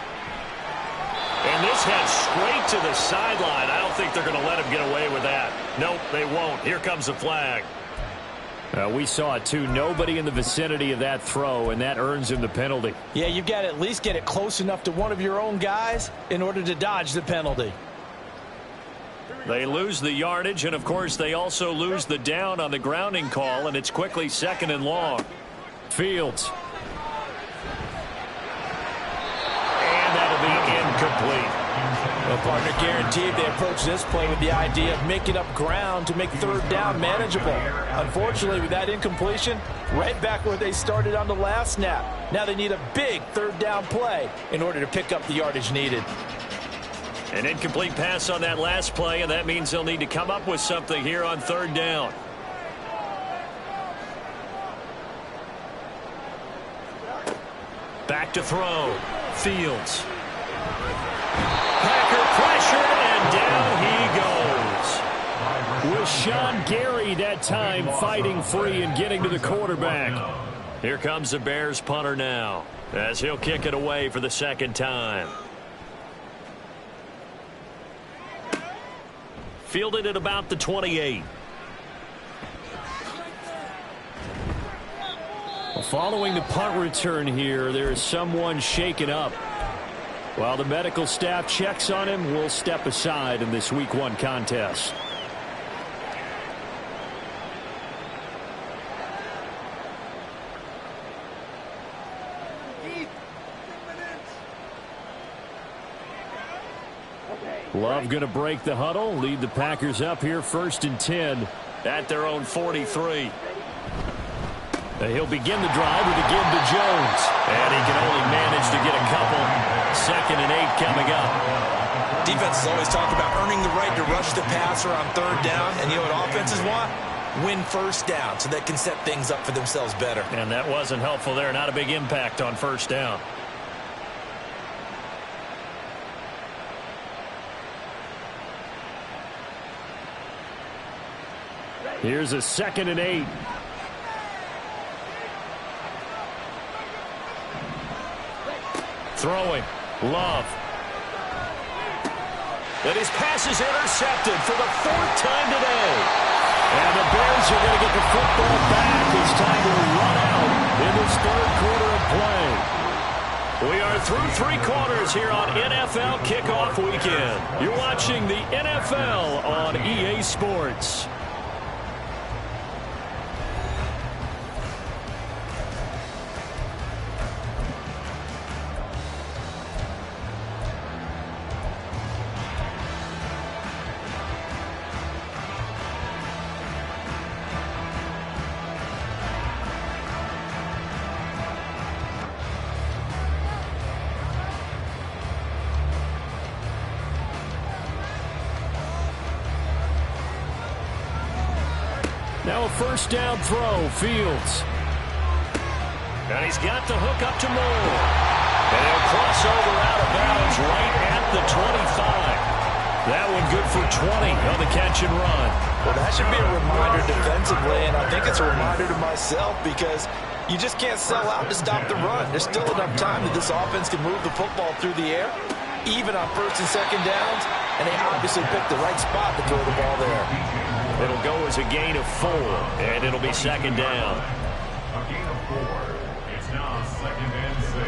Speaker 2: And this heads straight to the sideline. I don't think they're going to let him get away with that. Nope, they won't. Here comes the flag.
Speaker 3: We saw it too. Nobody in the vicinity of that throw, and that earns him the penalty.
Speaker 5: Yeah, you've got to at least get it close enough to one of your own guys in order to dodge the penalty.
Speaker 2: They lose the yardage, and of course they also lose the down on the grounding call, and it's quickly 2nd and long.
Speaker 3: Fields.
Speaker 2: And that'll be incomplete.
Speaker 5: Well, partner, guaranteed they approach this play with the idea of making up ground to make third down manageable. Unfortunately, with that incompletion, right back where they started on the last snap. Now they need a big third down play in order to pick up the yardage needed.
Speaker 2: An incomplete pass on that last play, and that means they'll need to come up with something here on third down. Back to throw. Fields. Packer pressure, and down he goes.
Speaker 3: With Sean Gary that time fighting free and getting to the quarterback.
Speaker 2: Here comes the Bears punter now, as he'll kick it away for the 2nd time. Fielded at about the 28.
Speaker 3: Following the punt return here, there is someone shaken up. While the medical staff checks on him, we'll step aside in this Week 1 contest. Love going to break the huddle, lead the Packers up here 1st and 10
Speaker 2: at their own 43.
Speaker 3: He'll begin the drive with a give to Jones.
Speaker 2: And he can only manage to get a couple. 2nd and 8 coming up.
Speaker 5: Defenses always talk about earning the right to rush the passer on third down. And you know what offenses want? Win first down so they can set things up for themselves better.
Speaker 2: And that wasn't helpful there. Not a big impact on first down.
Speaker 3: Here's a 2nd and 8.
Speaker 2: Throwing. Love. And his pass is intercepted for the 4th time today. And the Bears are going to get the football back. It's time to run out in this 3rd quarter of play. We are through 3 quarters here on NFL Kickoff Weekend. You're watching the NFL on EA Sports. Now a 1st down throw, Fields. And he's got the hook up to Moore. And he'll cross over out of bounds right at the 25. That one good for 20 on the catch and run.
Speaker 5: Well, that should be a reminder defensively, and I think it's a reminder to myself because you just can't sell out to stop the run. There's still enough time that this offense can move the football through the air, even on 1st and 2nd downs, and they obviously picked the right spot to throw the ball there.
Speaker 2: It'll go as a gain of 4, and it'll be 2nd down.
Speaker 4: A gain of 4. It's now 2nd and 6.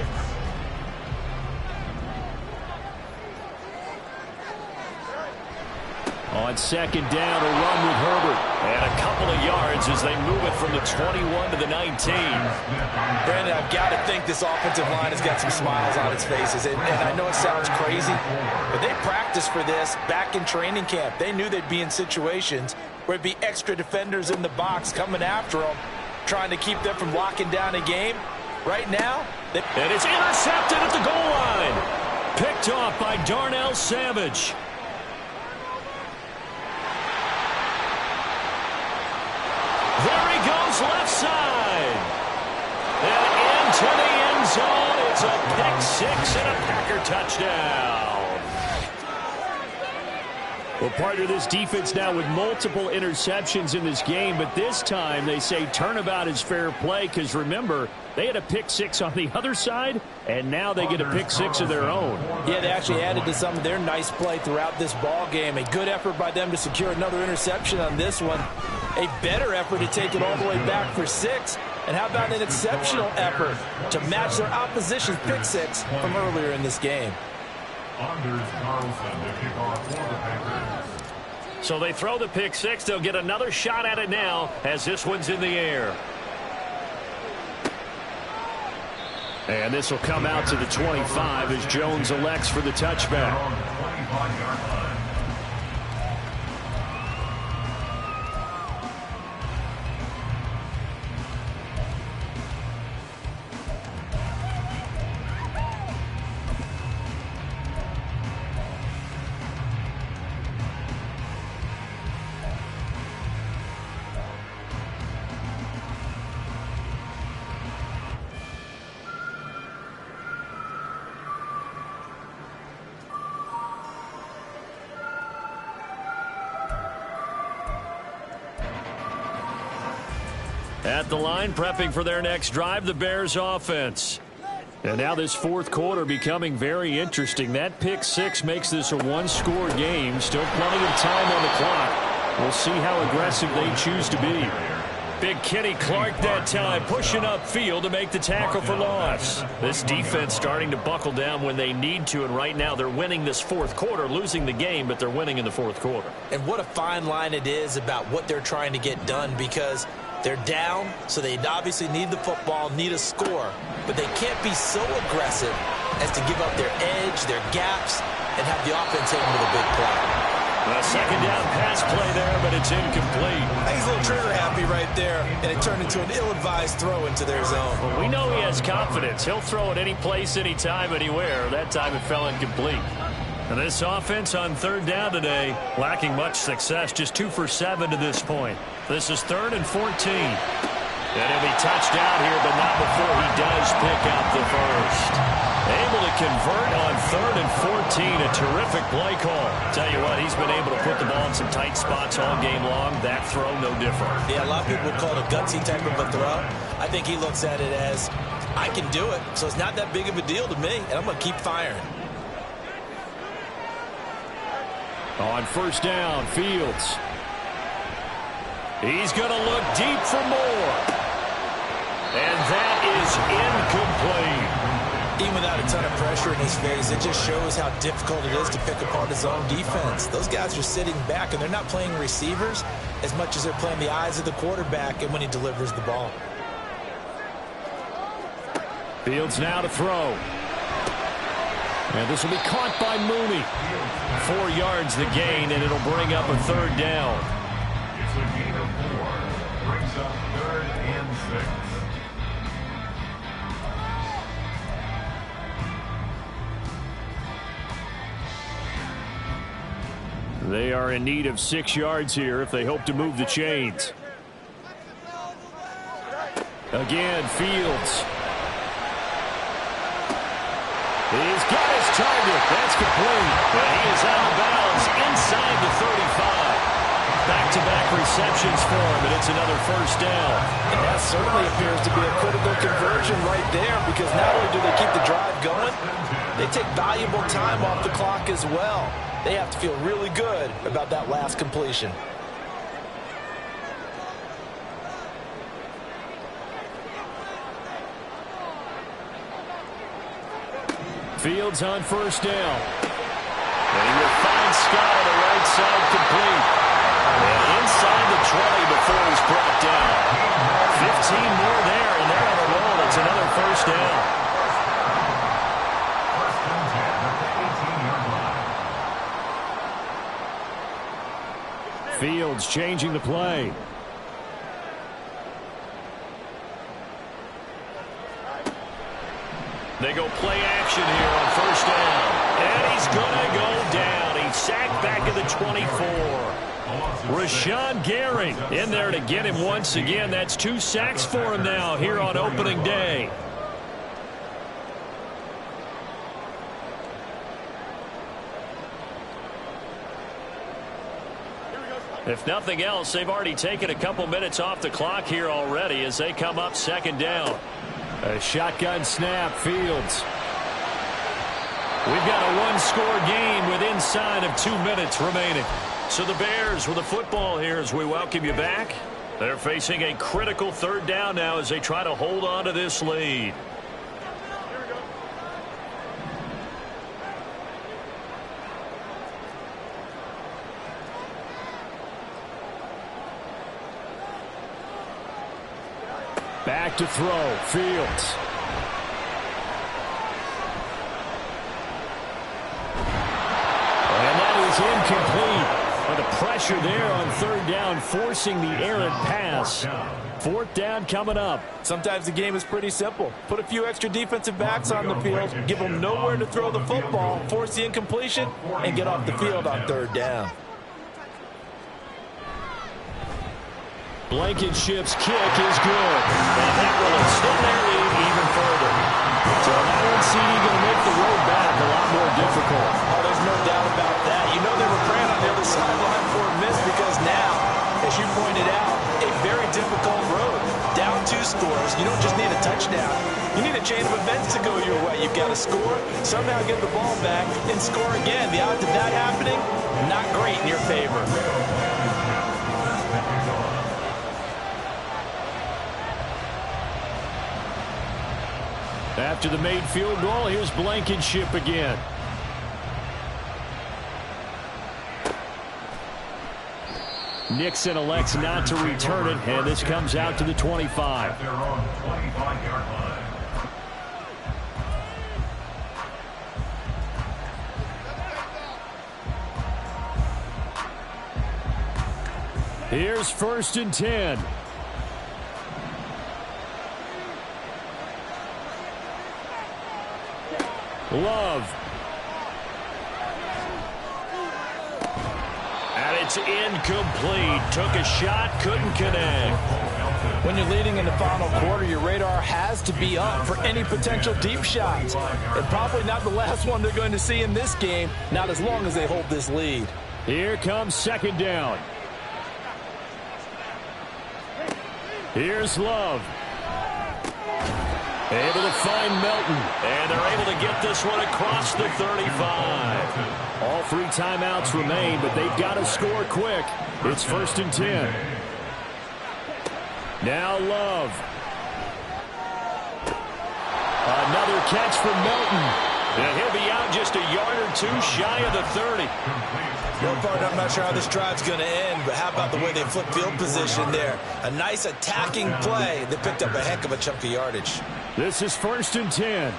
Speaker 2: On 2nd down, a run with Herbert. And a couple of yards as they move it from the 21 to the 19.
Speaker 5: Brandon, I've got to think this offensive line has got some smiles on its faces. And I know it sounds crazy, but they practiced for this back in training camp. They knew they'd be in situations where it'd be extra defenders in the box coming after them, trying to keep them from locking down a game. Right now,
Speaker 2: and it's intercepted at the goal line. Picked off by Darnell Savage. There he goes left side. And into the end zone. It's a pick 6 and a Packer touchdown. Well, partner, this defense now with multiple interceptions in this game, but this time they say turnabout is fair play because, remember, they had a pick 6 on the other side, and now they get a pick 6 of their own.
Speaker 5: Yeah, they actually added to some of their nice play throughout this ball game. A good effort by them to secure another interception on this one. A better effort to take it all the way back for 6. And how about an exceptional effort to match their opposition's pick 6 from earlier in this game?
Speaker 4: Anders Carlson to kick off for the Packers.
Speaker 2: So they throw the pick 6. They'll get another shot at it now as this one's in the air. And this will come out to the 25 as Jones elects for the touchback.
Speaker 4: On the 25-yard line.
Speaker 2: At the line, prepping for their next drive, the Bears offense. And now this 4th quarter becoming very interesting. That pick 6 makes this a 1-score game. Still plenty of time on the clock. We'll see how aggressive they choose to be. Big Kenny Clark that time, pushing upfield to make the tackle for loss. This defense starting to buckle down when they need to, and right now they're winning this 4th quarter, losing the game, but they're winning in the 4th quarter.
Speaker 5: And what a fine line it is about what they're trying to get done, because they're down, so they obviously need the football, need a score, but they can't be so aggressive as to give up their edge, their gaps, and have the offense hit them with a big play.
Speaker 2: A 2nd down pass play there, but it's incomplete.
Speaker 5: He's a little trigger happy right there, and it turned into an ill-advised throw into their zone.
Speaker 2: Well, we know he has confidence. He'll throw it any place, anytime, anywhere. That time it fell incomplete. And this offense on 3rd down today, lacking much success, just 2 for 7 to this point. This is 3rd and 14. And he'll be touched out here, but not before he does pick up the first. Able to convert on 3rd and 14. A terrific play call. Tell you what, he's been able to put the ball in some tight spots all game long. That throw, no different.
Speaker 5: Yeah, a lot of people call it a gutsy type of a throw. I think he looks at it as, I can do it, so it's not that big of a deal to me, and I'm going to keep firing.
Speaker 3: On first down, Fields. He's going to look deep for more. And that is incomplete.
Speaker 5: Even without a ton of pressure in his face, it just shows how difficult it is to pick apart his own defense. Those guys are sitting back, and they're not playing receivers as much as they're playing the eyes of the quarterback and when he delivers the ball.
Speaker 3: Fields now to throw. And this will be caught by Mooney. 4 yards the gain, and it'll bring up a third down.
Speaker 4: It's a gain of 4. Brings up 3rd and 6.
Speaker 3: They are in need of 6 yards here if they hope to move the chains. Again, Fields. He's got his target. That's complete. But he is out of bounds inside the 35. Back-to-back receptions for him, and it's another first down.
Speaker 5: And that certainly appears to be a critical conversion right there, because not only do they keep the drive going, they take valuable time off the clock as well. They have to feel really good about that last completion.
Speaker 3: Fields on first down. And he will find Scott on the right side complete. And inside the 20 before he's brought down. 15 more there, and they're on a roll. It's another first down.
Speaker 4: First and 10 at the 18-yard line.
Speaker 3: Fields changing the play. They go play action here on first down. And he's going to go down. He's sacked back at the 24. Rashawn Gary in there to get him once again. That's 2 sacks for him now here on opening day. If nothing else, they've already taken a couple minutes off the clock here already as they come up second down. A shotgun snap, Fields. We've got a one-score game with inside of 2 minutes remaining. So the Bears with the football here as we welcome you back. They're facing a critical third down now as they try to hold on to this lead. Back to throw, Fields. And that is incomplete. But the pressure there on third down, forcing the errant pass. Fourth down coming up.
Speaker 5: Sometimes the game is pretty simple. Put a few extra defensive backs on the field, give them nowhere to throw the football, force the incompletion, and get off the field on third down.
Speaker 3: Blankenship's kick is good. And that will extend their lead even further. So now it's going to make the road back a lot more difficult.
Speaker 5: Oh, there's no doubt about that. You know they were praying on the other sideline for a miss because now, as you pointed out, a very difficult road. Down 2 scores. You don't just need a touchdown. You need a chain of events to go your way. You've got to score, somehow get the ball back, and score again. The odds of that happening, not great in your favor.
Speaker 3: After the made field goal, here's Blankenship again. Nixon elects not to return it, and this comes out to the 25.
Speaker 4: At their own 25-yard line.
Speaker 3: Here's first and 10. Love. And it's incomplete. Took a shot, couldn't connect.
Speaker 5: When you're leading in the final quarter, your radar has to be up for any potential deep shots. And probably not the last one they're going to see in this game, not as long as they hold this lead.
Speaker 3: Here comes second down.
Speaker 2: Able to find Melton. And they're able to get this one across the 35. All 3 timeouts remain, but they've got to score quick. It's 1st and 10. Now Love. Another catch from Melton. And he'll be out just a yard or 2 shy of the 30.
Speaker 5: No part, I'm not sure how this drive's going to end, but how about the way they flip field position there? A nice attacking play. They picked up a heck of a chunk of yardage.
Speaker 2: This is 1st and 10.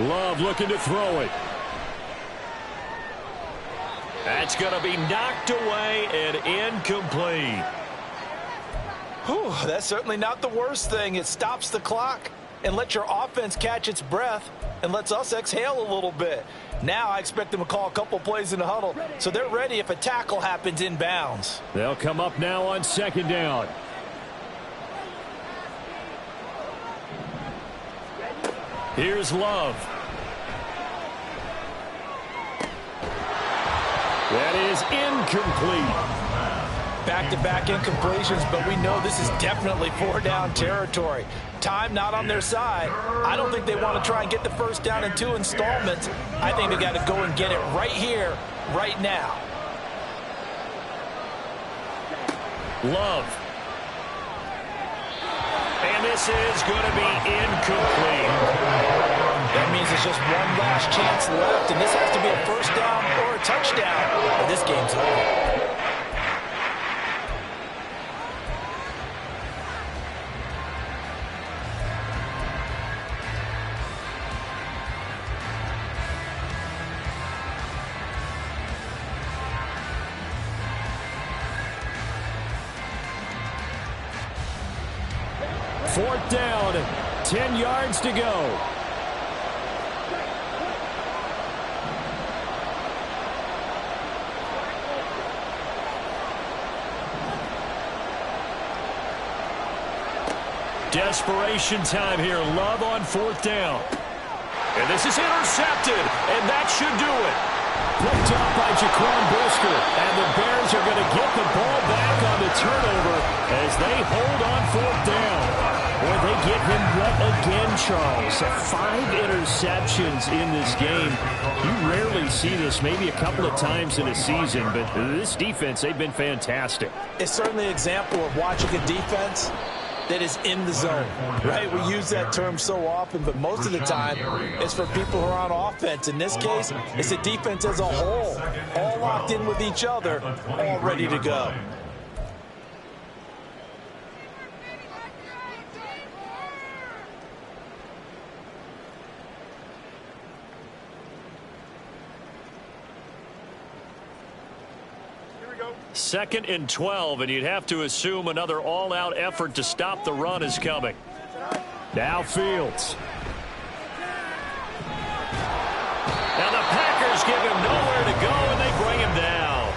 Speaker 2: Love looking to throw it. That's going to be knocked away and incomplete.
Speaker 5: Whew, that's certainly not the worst thing. It stops the clock and lets your offense catch its breath and lets us exhale a little bit. Now I expect them to call a couple plays in the huddle, so they're ready if a tackle happens inbounds.
Speaker 2: They'll come up now on 2nd down. Here's Love. That is incomplete.
Speaker 5: Back-to-back incompletions, but we know this is definitely 4-down territory. Time not on their side. I don't think they want to try and get the 1st down in 2 installments. I think they got to go and get it right here, right now.
Speaker 2: Love. And this is going to be incomplete.
Speaker 5: That means there's just one last chance left, and this has to be a 1st down or a touchdown, or this game's over.
Speaker 2: Fourth down, 10 yards to go. Desperation time here. Love on 4th down. And this is intercepted, and that should do it. Picked up by Jaquan Brisker, and the Bears are going to get the ball back on the turnover as they hold on 4th down. Boy, they get him wet again, Charles. 5 interceptions in this game. You rarely see this, maybe a couple of times in a season, but this defense, they've been fantastic.
Speaker 5: It's certainly an example of watching a defense that is in the zone, right? We use that term so often, but most of the time it's for people who are on offense. In this case, it's a defense as a whole, all locked in with each other, all ready to go.
Speaker 2: Second and 12, and you'd have to assume another all-out effort to stop the run is coming. Now Fields. Now the Packers give him nowhere to go, and they bring him down.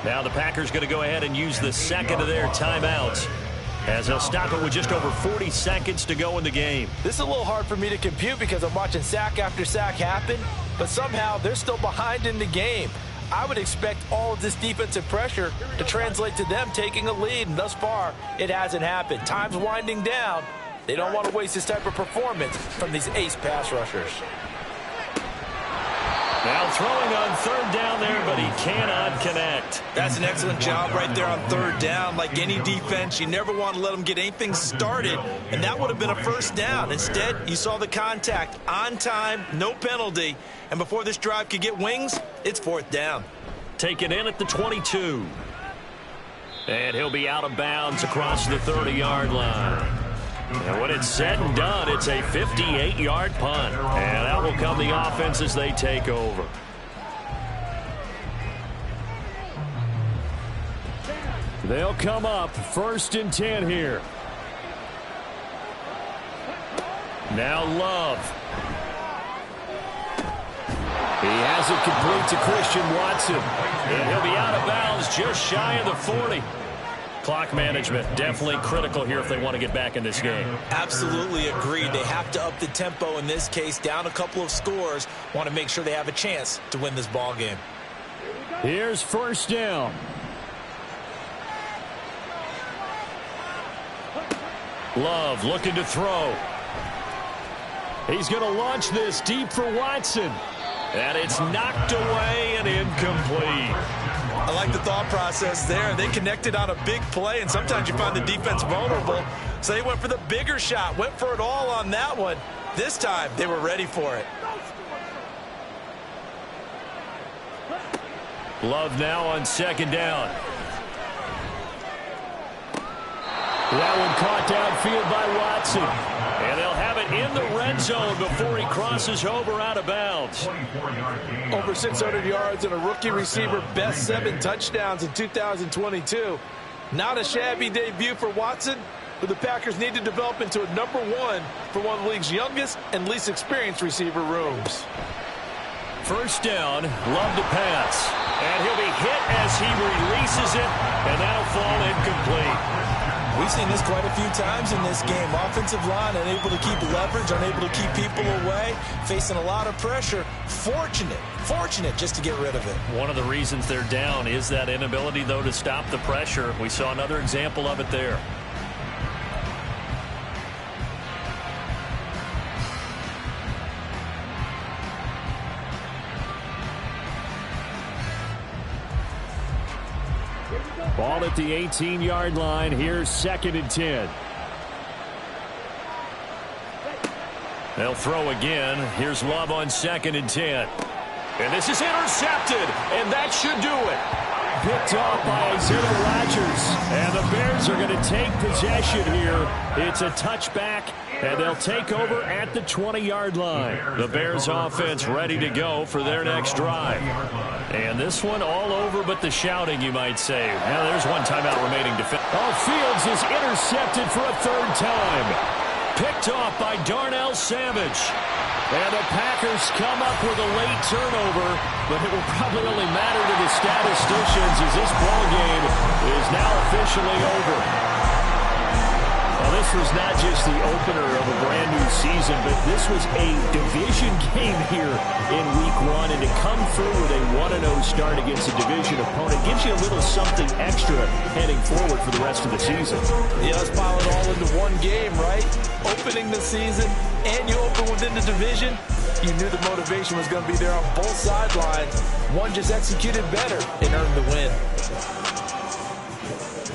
Speaker 2: Now the Packers going to go ahead and use the second of their timeouts, as they'll stop it with just over 40 seconds to go in the game.
Speaker 5: This is a little hard for me to compute because I'm watching sack after sack happen, but somehow they're still behind in the game. I would expect all of this defensive pressure to translate to them taking a lead, and thus far, it hasn't happened. Time's winding down. They don't want to waste this type of performance from these ace pass rushers.
Speaker 2: Now throwing on 3rd down there, but he cannot connect.
Speaker 6: That's an excellent job right there on 3rd down. Like any defense, you never want to let them get anything started, and that would have been a 1st down. Instead, you saw the contact on time, no penalty, and before this drive could get wings, it's 4th down.
Speaker 2: Taken in at the 22. And he'll be out of bounds across the 30-yard line. And when it's said and done, it's a 58-yard punt. And that will come the offense as they take over. They'll come up 1st and 10 here. Now Love. He has it complete to Christian Watson. And he'll be out of bounds just shy of the 40. Clock management definitely critical here if they want to get back in this game.
Speaker 6: Absolutely agreed. They have to up the tempo in this case, down a couple of scores. Want to make sure they have a chance to win this ball game.
Speaker 2: Here's 1st down. Love looking to throw. He's going to launch this deep for Watson. And it's knocked away and incomplete.
Speaker 5: I like the thought process there. They connected on a big play, and sometimes you find the defense vulnerable. So they went for the bigger shot, went for it all on that one. This time, they were ready for it.
Speaker 2: Love now on second down. That one caught downfield by Watson. And they'll have it in the red zone before he crosses over out of bounds.
Speaker 5: Over 600 yards and a rookie receiver, best 7 touchdowns in 2022. Not a shabby debut for Watson, but the Packers need to develop into a #1 for one of the league's youngest and least experienced receiver rooms.
Speaker 2: First down, Love to pass. And he'll be hit as he releases it, and that'll fall incomplete.
Speaker 5: We've seen this quite a few times in this game. Offensive line unable to keep leverage, unable to keep people away, facing a lot of pressure. Fortunate just to get rid of it.
Speaker 2: One of the reasons they're down is that inability, though, to stop the pressure. We saw another example of it there. Ball at the 18-yard line. Here's 2nd and 10. They'll throw again. Here's Love on 2nd and 10. And this is intercepted, and that should do it. Picked off by Isaiah Rodgers. And the Bears are going to take possession here. It's a touchback, and they'll take over at the 20-yard line. The Bears offense ready to go for their next drive. And this one all over but the shouting, you might say. Now there's one timeout remaining. Fields is intercepted for a 3rd time. Picked off by Darnell Savage. And the Packers come up with a late turnover, but it will probably only matter to the statisticians as this ball game is now officially over. Well, this was not just the opener of a brand new season, but this was a division game here in Week 1, and to come through with a 1-0 start against a division opponent gives you a little something extra heading forward for the rest of the season.
Speaker 5: Yeah, let's pile it all into one game, right? Opening the season, and you open within the division. You knew the motivation was going to be there on both sidelines. One just executed better and earned the win.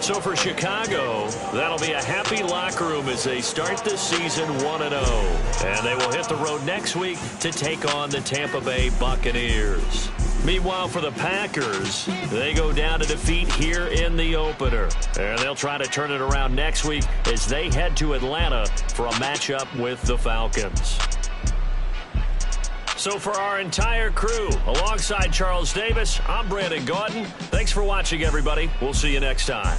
Speaker 2: So for Chicago, that'll be a happy locker room as they start this season 1-0. And they will hit the road next week to take on the Tampa Bay Buccaneers. Meanwhile, for the Packers, they go down to defeat here in the opener. And they'll try to turn it around next week as they head to Atlanta for a matchup with the Falcons. So for our entire crew, alongside Charles Davis, I'm Brandon Gaudin. Thanks for watching, everybody. We'll see you next time.